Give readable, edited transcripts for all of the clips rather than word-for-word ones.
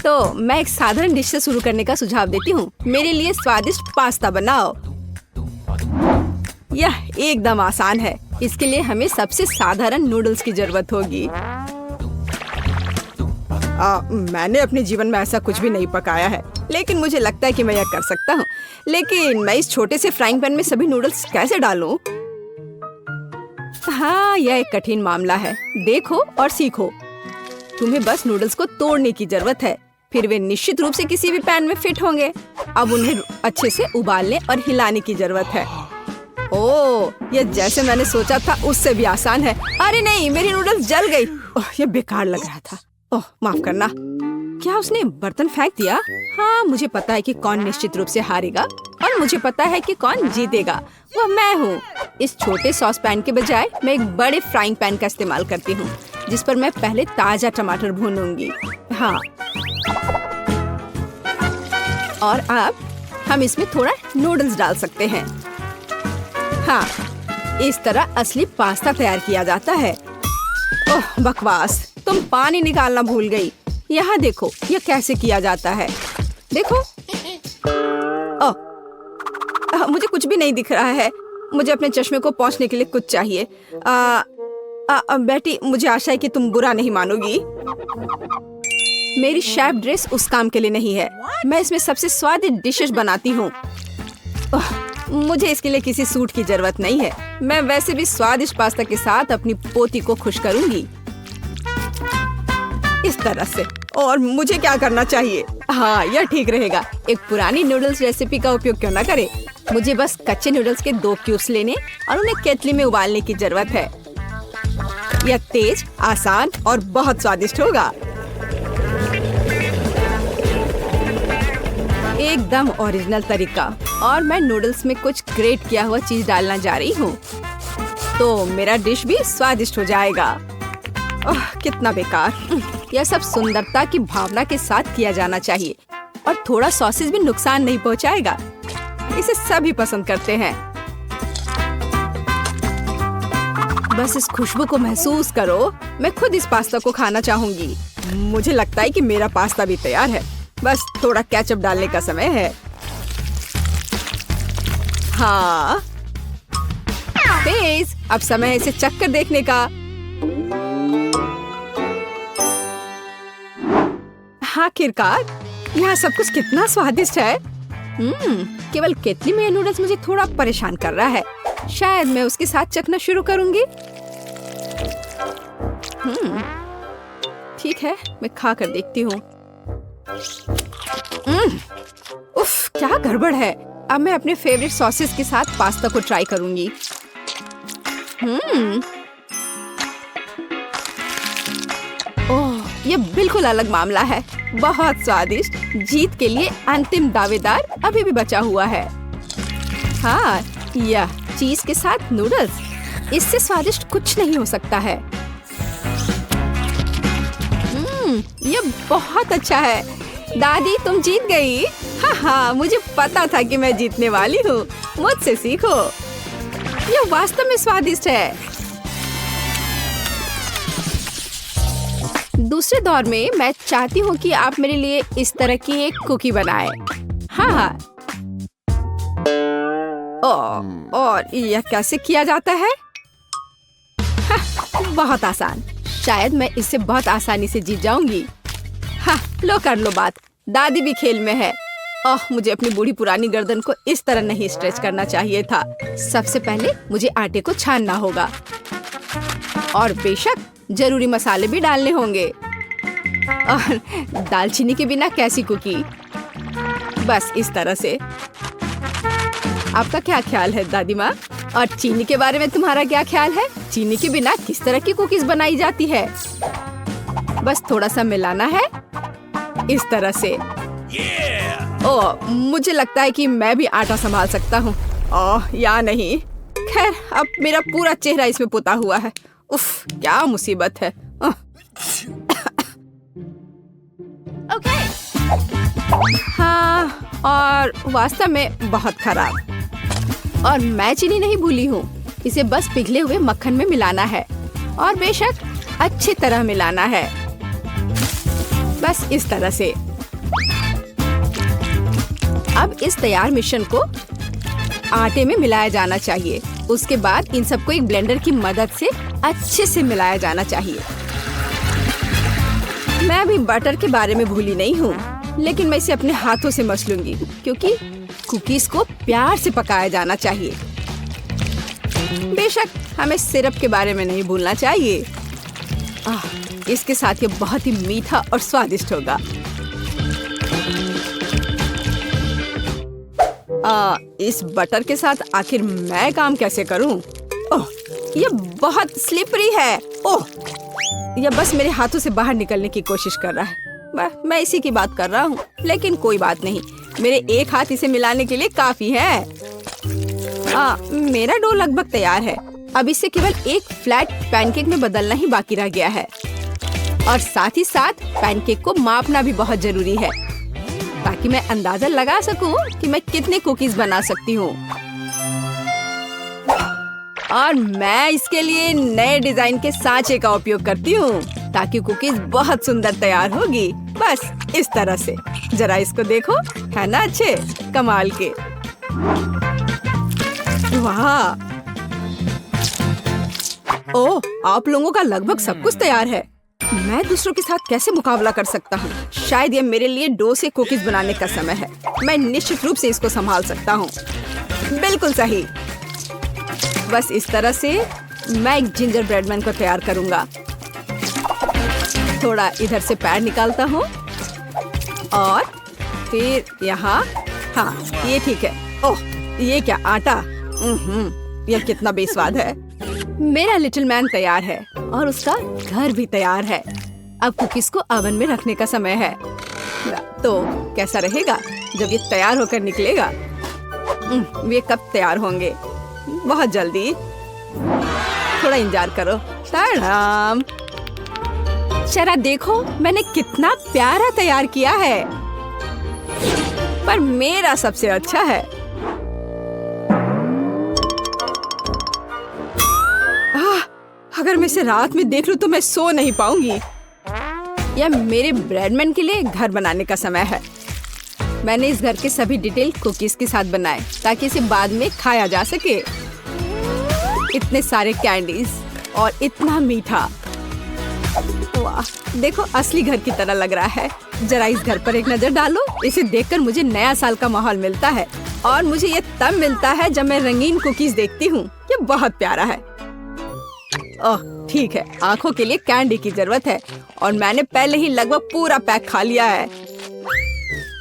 तो मैं एक साधारण डिश से शुरू करने का सुझाव देती हूँ। मेरे लिए स्वादिष्ट पास्ता बनाओ। यह एकदम आसान है। इसके लिए हमें सबसे साधारण नूडल्स की जरूरत होगी। मैंने अपने जीवन में ऐसा कुछ भी नहीं पकाया है, लेकिन मुझे लगता है कि मैं यह कर सकता हूँ। लेकिन मैं इस छोटे से फ्राइंग पैन में सभी नूडल्स कैसे डालूं? हाँ, यह एक कठिन मामला है। देखो और सीखो। तुम्हें बस नूडल्स को तोड़ने की जरूरत है, फिर वे निश्चित रूप से किसी भी पैन में फिट होंगे। अब उन्हें अच्छे से उबालने और हिलाने की जरूरत है। ओह, यह जैसे मैंने सोचा था उससे भी आसान है। अरे नहीं, मेरी नूडल्स जल गई। ओह, यह बेकार लग रहा था। ओह, माफ करना। क्या उसने बर्तन फेंक दिया? हाँ, मुझे पता है कि कौन निश्चित रूप से हारेगा और मुझे पता है कि कौन जीतेगा। वह मैं हूँ। इस छोटे सॉस पैन के बजाय मैं एक बड़े फ्राइंग पैन का इस्तेमाल करती हूँ, जिस पर मैं पहले ताजा टमाटर भूनूंगी। हाँ, और अब हम इसमें थोड़ा नूडल्स डाल सकते हैं। हाँ, इस तरह असली पास्ता तैयार किया जाता है। ओह बकवास, तुम पानी निकालना भूल गई। यहाँ देखो, यह कैसे किया जाता है। देखो। ओह, मुझे कुछ भी नहीं दिख रहा है। मुझे अपने चश्मे को पोंछने के लिए कुछ चाहिए। बेटी, मुझे आशा है कि तुम बुरा नहीं मानोगी। मेरी शेफ ड्रेस उस काम के लिए नहीं है। मैं इसमें सबसे स्वादिष्ट डिशेस बनाती हूँ। मुझे इसके लिए किसी सूट की जरूरत नहीं है। मैं वैसे भी स्वादिष्ट पास्ता के साथ अपनी पोती को खुश करूंगी, इस तरह से। और मुझे क्या करना चाहिए? हाँ, यह ठीक रहेगा। एक पुरानी नूडल्स रेसिपी का उपयोग क्यों न करें। मुझे बस कच्चे नूडल्स के 2 क्यूब्स लेने और उन्हें केतली में उबालने की जरूरत है। यह तेज, आसान और बहुत स्वादिष्ट होगा। एकदम ओरिजिनल तरीका। और मैं नूडल्स में कुछ ग्रेट किया हुआ चीज डालना जा रही हूँ, तो मेरा डिश भी स्वादिष्ट हो जाएगा। ओह, कितना बेकार। यह सब सुंदरता की भावना के साथ किया जाना चाहिए, और थोड़ा सॉसेज भी नुकसान नहीं पहुँचाएगा। इसे सभी पसंद करते हैं। बस इस खुशबू को महसूस करो। मैं खुद इस पास्ता को खाना चाहूंगी। मुझे लगता है कि मेरा पास्ता भी तैयार है। बस थोड़ा केचप डालने का समय है। हाँ, तेज। अब समय है इसे चक्कर देखने का। आखिरकार, यहाँ सब कुछ कितना स्वादिष्ट है। केवल केतली में नूडल्स मुझे थोड़ा परेशान कर रहा है। शायद मैं उसके साथ चखना शुरू करूंगी। ठीक है, मैं खा कर देखती हूँ। उफ, क्या गड़बड़ है। अब मैं अपने फेवरेट सॉसेस के साथ पास्ता को ट्राई करूंगी। ओह, ये बिल्कुल अलग मामला है। बहुत स्वादिष्ट। जीत के लिए अंतिम दावेदार अभी भी बचा हुआ है। हाँ, यह चीज के साथ नूडल्स, इससे स्वादिष्ट कुछ नहीं हो सकता है। यह बहुत अच्छा है। दादी, तुम जीत गई। हाँ, मुझे पता था कि मैं जीतने वाली हूँ। मुझसे सीखो। यह वास्तव में स्वादिष्ट है। दूसरे दौर में मैं चाहती हूँ कि आप मेरे लिए इस तरह की एक कुकी बनाएं। हाँ। और यह कैसे किया जाता है? बहुत आसान। शायद मैं इससे बहुत आसानी से जीत जाऊंगी। हाँ, लो कर लो बात। दादी भी खेल में है। ओह, मुझे अपनी बूढ़ी पुरानी गर्दन को इस तरह नहीं स्ट्रेच करना चाहिए था। सबसे पहले मुझे आटे को छानना होगा, और बेशक जरूरी मसाले भी डालने होंगे। और दालचीनी के बिना कैसी कुकी? बस इस तरह से। आपका क्या ख्याल है दादी माँ? और चीनी के बारे में तुम्हारा क्या ख्याल है? चीनी के बिना किस तरह की कुकीज बनाई जाती है? बस थोड़ा सा मिलाना है, इस तरह से। ओह, मुझे लगता है कि मैं भी आटा संभाल सकता हूँ। ओह, या नहीं। खैर, अब मेरा पूरा चेहरा इसमें पुता हुआ है। उफ, क्या मुसीबत है। हाँ, और वास्तव में बहुत खराब। और मैं चीनी नहीं भूली हूँ। इसे बस पिघले हुए मक्खन में मिलाना है, और बेशक अच्छी तरह मिलाना है। बस इस तरह से। अब इस तैयार मिश्रण को आटे में मिलाया जाना चाहिए। उसके बाद इन सबको एक ब्लेंडर की मदद से अच्छे से मिलाया जाना चाहिए। मैं अभी बटर के बारे में भूली नहीं हूँ, लेकिन मैं इसे अपने हाथों से मस लूंगी क्योंकि कुकीज को प्यार से पकाया जाना चाहिए। बेशक हमें सिरप के बारे में नहीं भूलना चाहिए। इसके साथ ये बहुत ही मीठा और स्वादिष्ट होगा। इस बटर के साथ आखिर मैं काम कैसे करूं? ओह, ये बहुत स्लिपरी है। ओह, यह बस मेरे हाथों से बाहर निकलने की कोशिश कर रहा है। मैं इसी की बात कर रहा हूँ, लेकिन कोई बात नहीं, मेरे एक हाथ इसे मिलाने के लिए काफी है। मेरा डो लगभग तैयार है। अब इसे केवल एक फ्लैट पैनकेक में बदलना ही बाकी रह गया है, और साथ ही साथ पैनकेक को मापना भी बहुत जरूरी है ताकि मैं अंदाजा लगा सकूं कि मैं कितने कुकीज बना सकती हूँ। और मैं इसके लिए नए डिजाइन के सांचे का उपयोग करती हूँ ताकि कुकीज बहुत सुंदर तैयार होगी। बस इस तरह से। जरा इसको देखो, है ना अच्छे, कमाल के। वाह! ओह, आप लोगों का लगभग सब कुछ तैयार है। मैं दूसरों के साथ कैसे मुकाबला कर सकता हूँ? शायद ये मेरे लिए डो से कुकीज बनाने का समय है। मैं निश्चित रूप से इसको संभाल सकता हूँ। बिल्कुल सही। बस इस तरह से मैं एक जिंजर ब्रेड मैन को तैयार करूँगा। थोड़ा इधर से पैर निकालता हूँ और फिर यहाँ। हाँ, ये ठीक है। ओह, ये क्या आटा? यह कितना बेस्वाद है। मेरा लिटिल मैन तैयार है और उसका घर भी तैयार है। अब कुकीज को ओवन में रखने का समय है। तो कैसा रहेगा जब ये तैयार होकर निकलेगा? वे कब तैयार होंगे? बहुत जल्दी। थोड़ा इंतजार करो। टाडाम! जरा देखो, मैंने कितना प्यारा तैयार किया है। पर मेरा सबसे अच्छा है। अगर मैं इसे रात में देख लूं तो मैं सो नहीं पाऊंगी। यह मेरे ब्रेडमैन के लिए घर बनाने का समय है। मैंने इस घर के सभी डिटेल कुकीज के साथ बनाए ताकि इसे बाद में खाया जा सके। इतने सारे कैंडीज और इतना मीठा। वाह, देखो, असली घर की तरह लग रहा है। जरा इस घर पर एक नजर डालो। इसे देखकर मुझे नया साल का माहौल मिलता है, और मुझे ये तब मिलता है जब मैं रंगीन कुकीज देखती हूँ। ये बहुत प्यारा है। ओह, ठीक है, आंखों के लिए कैंडी की जरूरत है, और मैंने पहले ही लगभग पूरा पैक खा लिया है।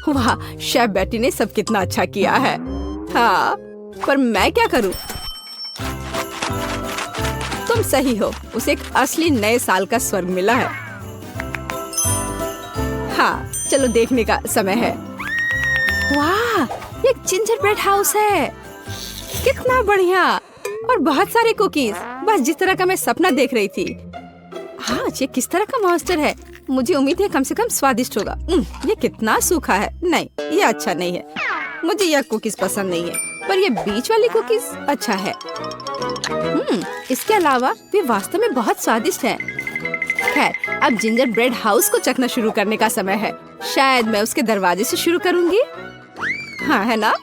वाह, शेफ बेटी ने सब कितना अच्छा किया है। हाँ, पर मैं क्या करूं? तुम सही हो, उसे एक असली नए साल का स्वर्ग मिला है। हाँ, चलो देखने का समय है। वाह, ये जिंजर ब्रेड हाउस है। कितना बढ़िया, और बहुत सारे कुकीज, बस जिस तरह का मैं सपना देख रही थी। हाँ, ये किस तरह का मॉन्स्टर है? मुझे उम्मीद है कम से कम स्वादिष्ट होगा। ये कितना सूखा है। नहीं, ये अच्छा नहीं है। मुझे यह कुकीज पसंद नहीं है, पर ये बीच वाली कुकीज अच्छा है। इसके अलावा वे वास्तव में बहुत स्वादिष्ट हैं। खैर, अब जिंजर ब्रेड हाउस को चखना शुरू करने का समय है। शायद मैं उसके दरवाजे से शुरू करूंगी। हाँ, है ना?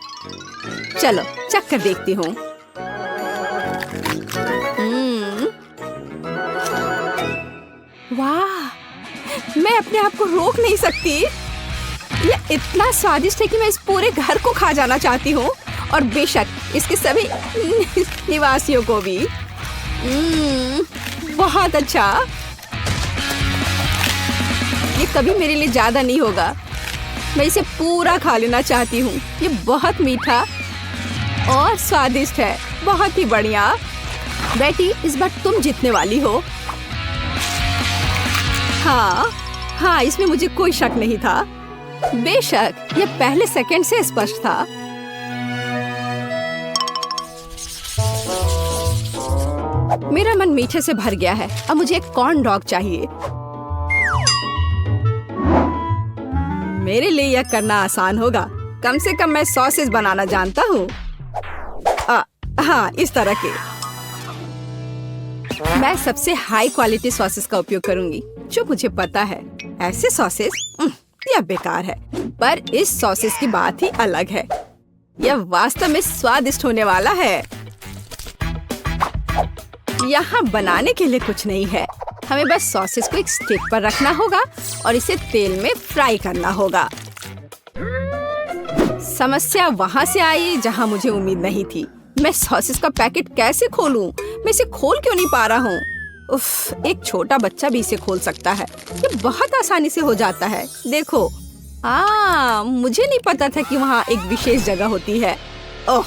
चलो चख कर देखती हूँ। वाह, मैं अपने आप को रोक नहीं सकती। यह इतना स्वादिष्ट है कि मैं इस पूरे घर को खा जाना चाहती हूँ, और बेशक इसके सभी निवासियों को भी। बहुत अच्छा। ये कभी मेरे लिए ज्यादा नहीं होगा। मैं इसे पूरा खा लेना चाहती हूँ। ये बहुत मीठा और स्वादिष्ट है। बहुत ही बढ़िया। बेटी, इस बार तुम जीतने वाली हो। हाँ, इसमें मुझे कोई शक नहीं था। बेशक ये पहले सेकंड से स्पष्ट था। मेरा मन मीठे से भर गया है। अब मुझे एक कॉर्न डॉग चाहिए। मेरे लिए यह करना आसान होगा। कम से कम मैं सॉसेज बनाना जानता हूँ। हाँ, इस तरह के। मैं सबसे हाई क्वालिटी सॉसेस का उपयोग करूंगी जो मुझे पता है। ऐसे सॉसेस यह बेकार है। पर इस सॉसेस की बात ही अलग है। यह वास्तव में स्वादिष्ट होने वाला है। यहाँ बनाने के लिए कुछ नहीं है। हमें बस सॉसेस को एक स्टिक पर रखना होगा और इसे तेल में फ्राई करना होगा। समस्या वहाँ से आई जहाँ मुझे उम्मीद नहीं थी। मैं सॉसेस का पैकेट कैसे खोलूं? मैं इसे खोल क्यों नहीं पा रहा हूँ? उफ, एक छोटा बच्चा भी इसे खोल सकता है। ये बहुत आसानी से हो जाता है। देखो, मुझे नहीं पता था कि वहाँ एक विशेष जगह होती है। ओह,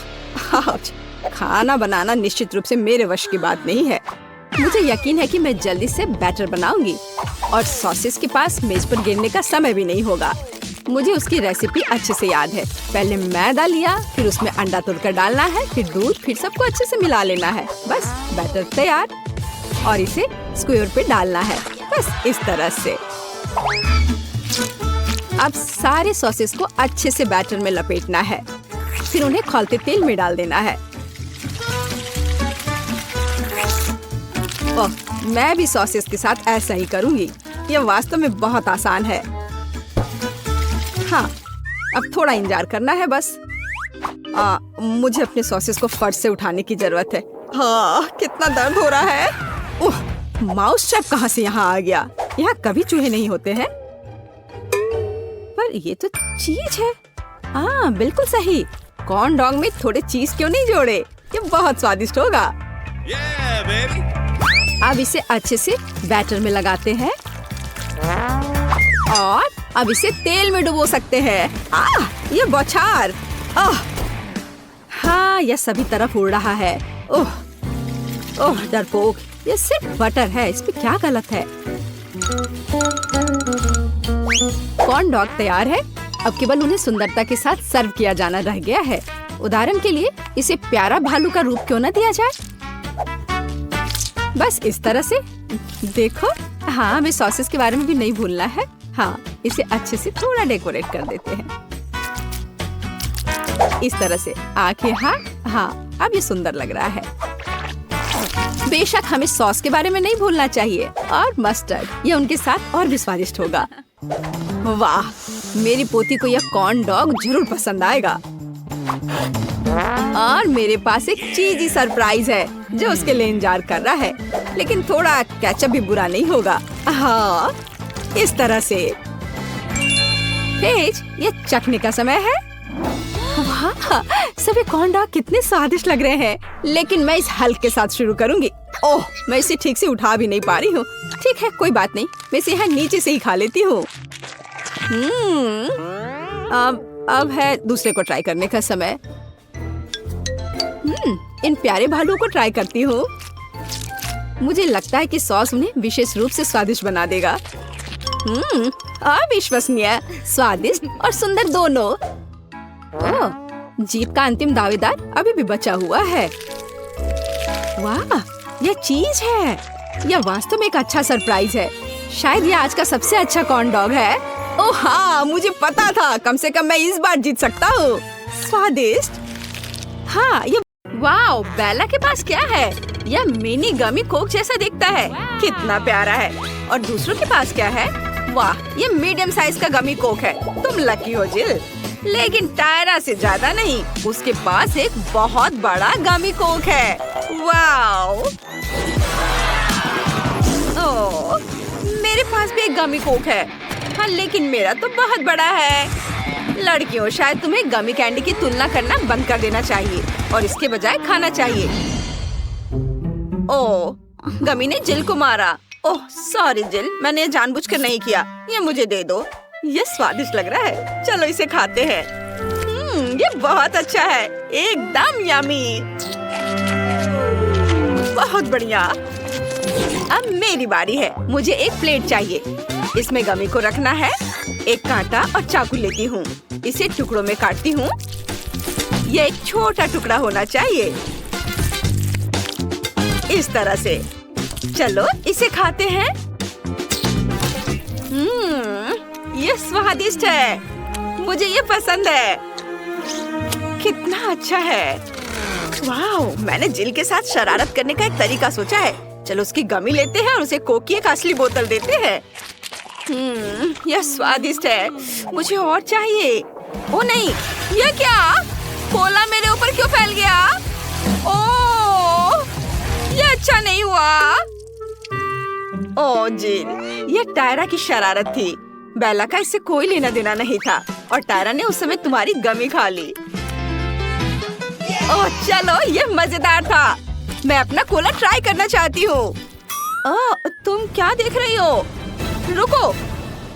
खाना बनाना निश्चित रूप से मेरे वश की बात नहीं है। मुझे यकीन है कि मैं जल्दी से बैटर बनाऊंगी और सॉसेस के पास मेज पर गिरने का समय भी नहीं होगा। मुझे उसकी रेसिपी अच्छे से याद है। पहले मैदा लिया, फिर उसमें अंडा तोड़कर डालना है, फिर दूध, फिर सबको अच्छे से मिला लेना है। बस बैटर तैयार और इसे स्क्वायर पे डालना है। बस इस तरह से। अब सारे सॉसेस को अच्छे से बैटर में लपेटना है, फिर उन्हें खौलते तेल में डाल देना है। ओह, मैं भी सॉसेस के साथ ऐसा ही करूंगी। यह वास्तव में बहुत आसान है। हाँ, अब थोड़ा इंतजार करना है बस। मुझे अपने सॉसेस को फर्श से उठाने की जरूरत है। हाँ, कितना दर्द हो रहा है। ओह, माउस ट्रैप कहाँ से यहाँ आ गया? यहाँ कभी चूहे नहीं होते हैं। पर ये तो चीज है। बिल्कुल सही। कॉर्न डॉग में थोड़े चीज क्यों नहीं जोड़े? ये बहुत स्वादिष्ट होगा। अब इसे अच्छे से बैटर में लगाते हैं और अब इसे तेल में डुबो सकते हैं। ये बौछार। हाँ, यह सभी तरफ उड़ रहा है। ओह डरपोक, ये सिर्फ बटर है, इसमें क्या गलत है? कॉर्न डॉग तैयार है। अब केवल उन्हें सुंदरता के साथ सर्व किया जाना रह गया है। उदाहरण के लिए इसे प्यारा भालू का रूप क्यों न दिया जाए? बस इस तरह से। देखो, हाँ, हमें सॉसेस के बारे में भी नहीं भूलना है। हाँ, इसे अच्छे से थोड़ा डेकोरेट कर देते हैं। इस तरह से आंखें। हाँ, अब ये सुंदर लग रहा है। बेशक हमें सॉस के बारे में नहीं भूलना चाहिए और मस्टर्ड, ये उनके साथ और भी स्वादिष्ट होगा। वाह, मेरी पोती को यह कॉर्न डॉग जरूर पसंद आएगा। और मेरे पास एक चीजी सरप्राइज है जो उसके लिए इंतजार कर रहा है, लेकिन थोड़ा केचप भी बुरा नहीं होगा। हाँ, इस तरह से। पेज, ये चखने का समय है। वाह, सभी कॉर्न डॉग कितने स्वादिष्ट लग रहे हैं। लेकिन मैं इस हल्क के साथ शुरू करूंगी। ओह, मैं इसे ठीक से उठा भी नहीं पा रही हूँ। ठीक है, कोई बात नहीं, मैं इसे यहाँ नीचे से ही खा लेती हूँ। अब है दूसरे को ट्राई करने का समय। इन प्यारे भालुओं को ट्राई करती हूँ। मुझे लगता है कि सॉस उन्हें विशेष रूप से स्वादिष्ट बना देगा। अविश्वसनीय, स्वादिष्ट और सुंदर दोनों। जीत का अंतिम दावेदार अभी भी बचा हुआ है। वाह, यह चीज है। यह वास्तव में एक अच्छा सरप्राइज है। शायद यह आज का सबसे अच्छा कॉर्न डॉग है। ओह हाँ, मुझे पता था। कम से कम मैं इस बार जीत सकता हूँ। स्वादिष्ट। हाँ, ये वाओ, बेला के पास क्या है? यह मिनी गमी कोक जैसा दिखता है। कितना प्यारा है। और दूसरों के पास क्या है? वाह, ये मीडियम साइज का गमी कोक है। तुम लकी हो जिल। लेकिन टायरा से ज्यादा नहीं। उसके पास एक बहुत बड़ा गमी कोक है। वाओ। ओह, मेरे पास भी एक गमी कोक है। हाँ, लेकिन मेरा तो बहुत बड़ा है। लड़कियों, शायद तुम्हें गमी कैंडी की तुलना करना बंद कर देना चाहिए और इसके बजाय खाना चाहिए। ओह, गमी ने जिल को मारा। ओह सॉरी जिल, मैंने जानबूझकर नहीं किया। ये मुझे दे दो। ये स्वादिष्ट लग रहा है। चलो इसे खाते हैं। ये बहुत अच्छा है। एकदम यमी। बहुत बढ़िया। अब मेरी बारी है। मुझे एक प्लेट चाहिए। इसमें गमी को रखना है। एक कांटा और चाकू लेती हूँ। इसे टुकड़ों में काटती हूँ। ये एक छोटा टुकड़ा होना चाहिए। इस तरह से। चलो इसे खाते हैं। ये स्वादिष्ट है। मुझे ये पसंद है। कितना अच्छा है। वाह, मैंने जिल के साथ शरारत करने का एक तरीका सोचा है। चलो उसकी गमी लेते हैं और उसे कोक की एक असली बोतल देते हैं। यह स्वादिष्ट है। मुझे और चाहिए। ओ नहीं, यह क्या? कोला मेरे ऊपर क्यों फैल गया? ओह, यह अच्छा नहीं हुआ। ओह जिल, यह टायरा की शरारत थी। बेला का इससे कोई लेना देना नहीं था और टायरा ने उस समय तुम्हारी गमी खा ली। ओह चलो, यह मजेदार था। मैं अपना कोला ट्राई करना चाहती हूँ। तुम क्या देख रही हो? रुको,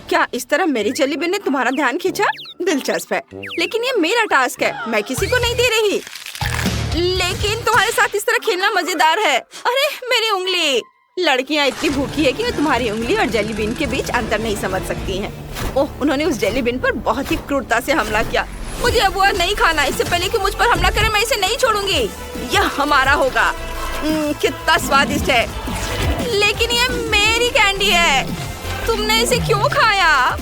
क्या इस तरह मेरी जेली बिन ने तुम्हारा ध्यान खींचा? दिलचस्प है, लेकिन ये मेरा टास्क है, मैं किसी को नहीं दे रही। लेकिन तुम्हारे साथ इस तरह खेलना मजेदार है। अरे मेरी उंगली! लड़कियां इतनी भूखी है कि वे तुम्हारी उंगली और जेली बिन के बीच अंतर नहीं समझ सकती हैं। ओह, उन्होंने उस जेली बिन पर बहुत ही क्रूरता से हमला किया। मुझे अब वह नहीं खाना। इससे पहले कि मुझ पर हमला करे, मैं इसे नहीं छोड़ूंगी। यह हमारा होगा। कितना स्वादिष्ट है, लेकिन ये मेरी कैंडी है। तुमने इसे क्यों खाया?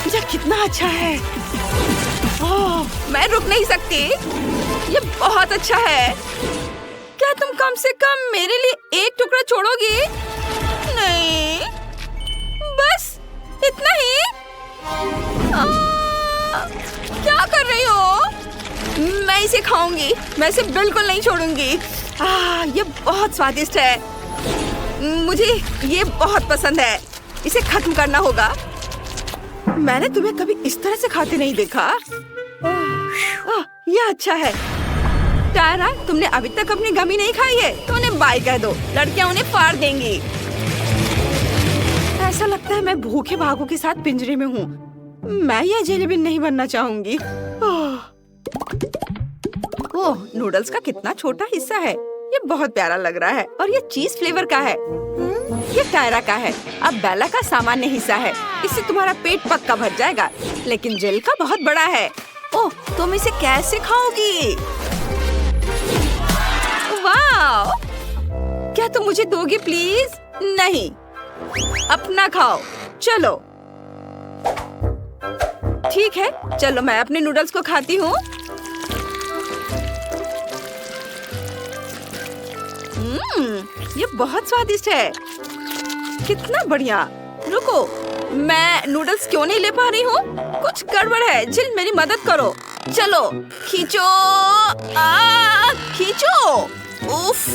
यह कितना अच्छा है। ओह, मैं रुक नहीं सकती। ये बहुत अच्छा है। क्या तुम कम से कम मेरे लिए एक टुकड़ा छोड़ोगी? नहीं, बस इतना ही। क्या कर रही हो? मैं इसे खाऊंगी। मैं इसे बिल्कुल नहीं छोड़ूंगी। ये बहुत स्वादिष्ट है। मुझे ये बहुत पसंद है। इसे खत्म करना होगा। मैंने तुम्हें कभी इस तरह से खाते नहीं देखा। यह अच्छा है। टायरा, तुमने अभी तक अपनी गमी नहीं खाई है तो उन्हें बाय कह दो। लड़कियां उन्हें फाड़ देंगी। ऐसा लगता है मैं भूखे भागों के साथ पिंजरे में हूँ। मैं यह जेली बिन नहीं बनना चाहूंगी। ओह, नूडल्स का कितना छोटा हिस्सा है। ये बहुत प्यारा लग रहा है और ये चीज फ्लेवर का है। ये टायरा का है। अब बेला का सामान्य हिस्सा है। इससे तुम्हारा पेट पक्का भर जाएगा, लेकिन जेल का बहुत बड़ा है। ओह, तुम इसे कैसे खाओगी? वाह! क्या तुम मुझे दोगी प्लीज? नहीं, अपना खाओ। चलो ठीक है, चलो मैं अपने नूडल्स को खाती हूँ। ये बहुत स्वादिष्ट है। कितना बढ़िया। रुको, मैं नूडल्स क्यों नहीं ले पा रही हूँ? कुछ गड़बड़ है। जिल, मेरी मदद करो। चलो खींचो। खींचो। उफ,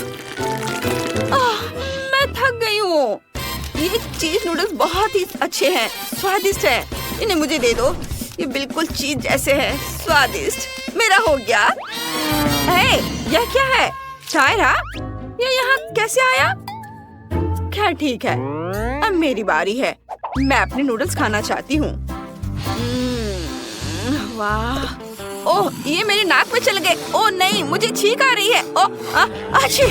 मैं थक गई हूँ। ये चीज नूडल्स बहुत ही अच्छे हैं, स्वादिष्ट है। इन्हें मुझे दे दो। ये बिल्कुल चीज जैसे है, स्वादिष्ट। मेरा हो गया। यह क्या है? टायरा, ये यहाँ कैसे आया? खैर ठीक है, अब मेरी बारी है। मैं अपने नूडल्स खाना चाहती हूँ। वाह! ओह, ये मेरे नाक में चल गए। ओह नहीं, मुझे छींक आ रही है। ओह, अच्छी।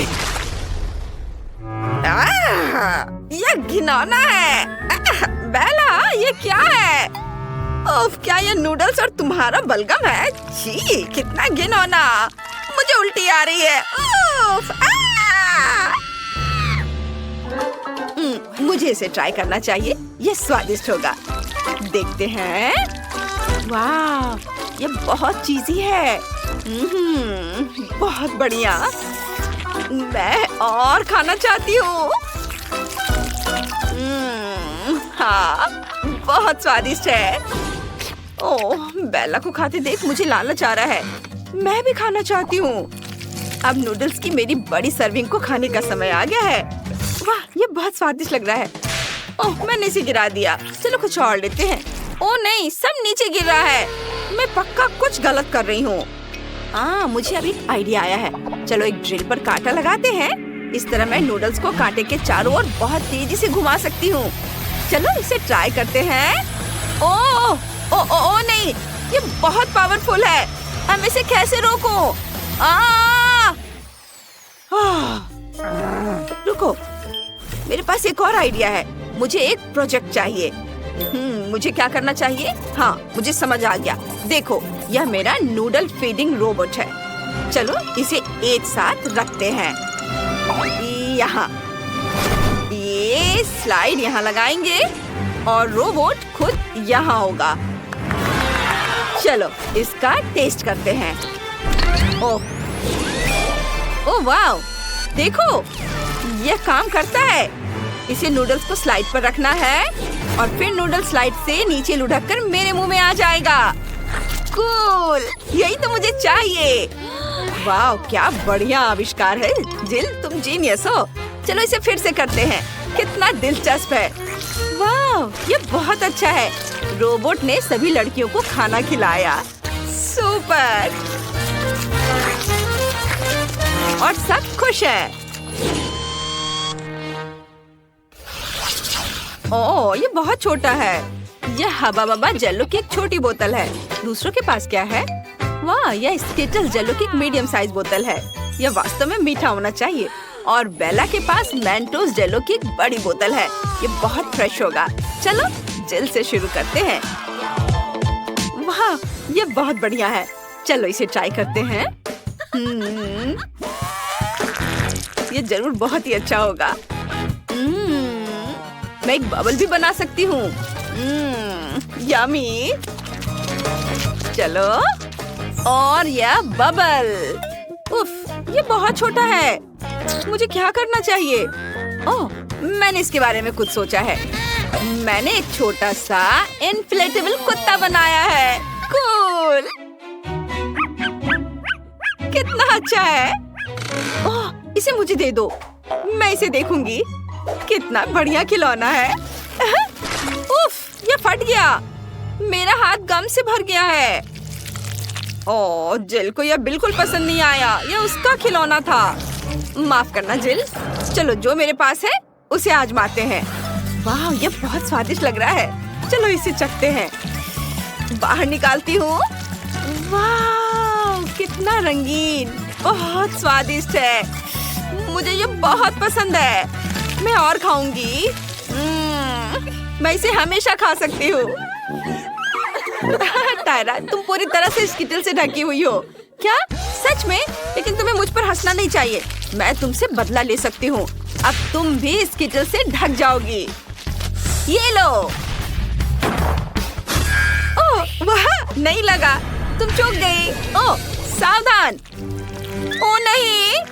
यह घिनौना है। बेला, ये क्या है? ओह, क्या ये नूडल्स और तुम्हारा बलगम है? छी, कितना घिनौना। मुझे उल्टी आ रही है। मुझे इसे ट्राई करना चाहिए। ये स्वादिष्ट होगा। देखते हैं। वाह, ये बहुत चीज़ी है। बहुत बढ़िया। मैं और खाना चाहती हूँ। हाँ, बहुत स्वादिष्ट है। ओह, बेला को खाते देख मुझे लालच आ रहा है। मैं भी खाना चाहती हूँ। अब नूडल्स की मेरी बड़ी सर्विंग को खाने का समय आ गया है। वाह, ये बहुत स्वादिष्ट लग रहा है। ओह, मैंने इसे गिरा दिया। चलो कुछ और लेते हैं। ओह नहीं, सब नीचे गिर रहा है। मैं पक्का कुछ गलत कर रही हूँ। मुझे अभी एक आइडिया आया है। चलो एक ड्रिल पर कांटा लगाते हैं। इस तरह मैं नूडल्स को कांटे के चारों ओर बहुत तेजी से घुमा सकती हूँ। चलो इसे ट्राई करते हैं। ओह नहीं, ये बहुत पावरफुल है। हम इसे कैसे रोको? रुको, मेरे पास एक और आइडिया है। मुझे एक प्रोजेक्ट चाहिए। मुझे क्या करना चाहिए? हाँ, मुझे समझ आ गया। देखो, यह मेरा नूडल फीडिंग रोबोट है। चलो इसे एक साथ रखते हैं। यहाँ ये स्लाइड यहाँ लगाएंगे और रोबोट खुद यहाँ होगा। चलो इसका टेस्ट करते हैं। ओह वाह, देखो, यह काम करता है। इसे नूडल्स को स्लाइड पर रखना है और फिर नूडल स्लाइड से नीचे लुढ़क कर मेरे मुंह में आ जाएगा। कूल, यही तो मुझे चाहिए। वाह, क्या बढ़िया आविष्कार है जिल, तुम जीनियस हो। चलो इसे फिर से करते हैं। कितना दिलचस्प है। वाह, ये बहुत अच्छा है। रोबोट ने सभी लड़कियों को खाना खिलाया। सुपर। और सब खुश हैं। ओह, ये बहुत छोटा है। यह हबा बबा जेलो की एक छोटी बोतल है। दूसरों के पास क्या है? वाह, यह स्किटल जेलो की एक मीडियम साइज बोतल है। यह वास्तव में मीठा होना चाहिए। और बेला के पास मेंटोस जेलो की एक बड़ी बोतल है। ये बहुत फ्रेश होगा। चलो जेल से शुरू करते हैं। वाह, ये बहुत बढ़िया है। चलो इसे ट्राई करते हैं। ये जरूर बहुत ही अच्छा होगा। मैं एक बबल भी बना सकती हूँ। यम्मी। चलो, और यह बबल। उफ, ये बहुत छोटा है। मुझे क्या करना चाहिए? ओह, मैंने इसके बारे में कुछ सोचा है। मैंने एक छोटा सा इन्फ्लेटेबल कुत्ता बनाया है। कूल, कितना अच्छा है। ओह, इसे मुझे दे दो, मैं इसे देखूंगी। कितना बढ़िया खिलौना है। उफ, ये फट गया। मेरा हाथ गम से भर गया है। ओह, जिल को यह बिल्कुल पसंद नहीं आया। यह उसका खिलौना था। माफ करना जिल। चलो, जो मेरे पास है उसे आजमाते हैं। वाह, ये बहुत स्वादिष्ट लग रहा है। चलो इसे चखते हैं। बाहर निकालती हूँ। वाह, कितना रंगीन, बहुत स्वादिष्ट है। मुझे ये बहुत पसंद है। मैं और खाऊंगी। मैं इसे हमेशा खा सकती हूँ। टायरा, तुम पूरी तरह से स्किटल से ढकी हुई हो। क्या? सच में? लेकिन तुम्हें मुझ पर हंसना नहीं चाहिए। मैं तुमसे बदला ले सकती हूँ। अब तुम भी स्किटल से ढक जाओगी। ये लो। ओह, वाह, नहीं लगा। तुम चूक गई। ओह, सावधान। ओह नहीं,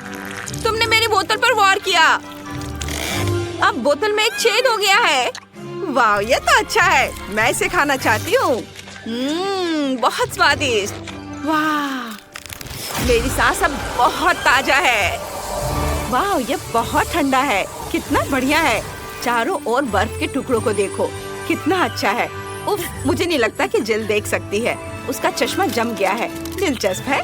तुमने मेरी बोतल पर वार किया। अब बोतल में एक छेद हो गया है। वाह, ये तो अच्छा है। मैं इसे खाना चाहती हूँ। बहुत स्वादिष्ट। वाह, मेरी सांस अब बहुत ताजा है। वाह, ये बहुत ठंडा है। कितना बढ़िया है। चारों ओर बर्फ के टुकड़ों को देखो, कितना अच्छा है। उफ, मुझे नहीं लगता कि जिल देख सकती है। उसका चश्मा जम गया है। दिलचस्प है,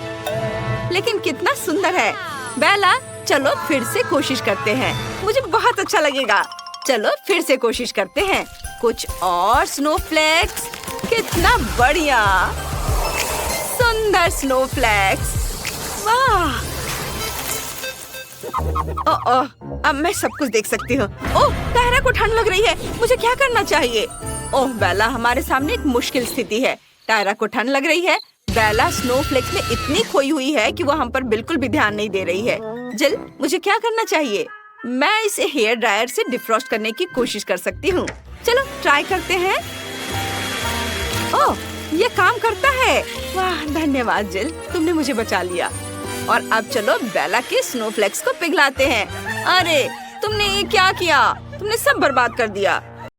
लेकिन कितना सुंदर है। बेला, चलो फिर से कोशिश करते हैं। मुझे बहुत अच्छा लगेगा। चलो फिर से कोशिश करते हैं। कुछ और स्नोफ्लेक्स। कितना बढ़िया, सुंदर स्नोफ्लेक्स। वाह। ओह, अब मैं सब कुछ देख सकती हूँ। ओह, टायरा को ठंड लग रही है। मुझे क्या करना चाहिए? ओह बेला, हमारे सामने एक मुश्किल स्थिति है। टायरा को ठंड लग रही है। बेला स्नोफ्लेक्स में इतनी खोई हुई है कि वो हम पर बिल्कुल भी ध्यान नहीं दे रही है। जिल, मुझे क्या करना चाहिए? मैं इसे हेयर ड्रायर से डिफ्रॉस्ट करने की कोशिश कर सकती हूँ। चलो ट्राई करते हैं। ओह, ये काम करता है। वाह, धन्यवाद जिल, तुमने मुझे बचा लिया। और अब चलो बेला के स्नोफ्लेक्स को पिघलाते हैं। अरे, तुमने ये क्या किया? तुमने सब बर्बाद कर दिया।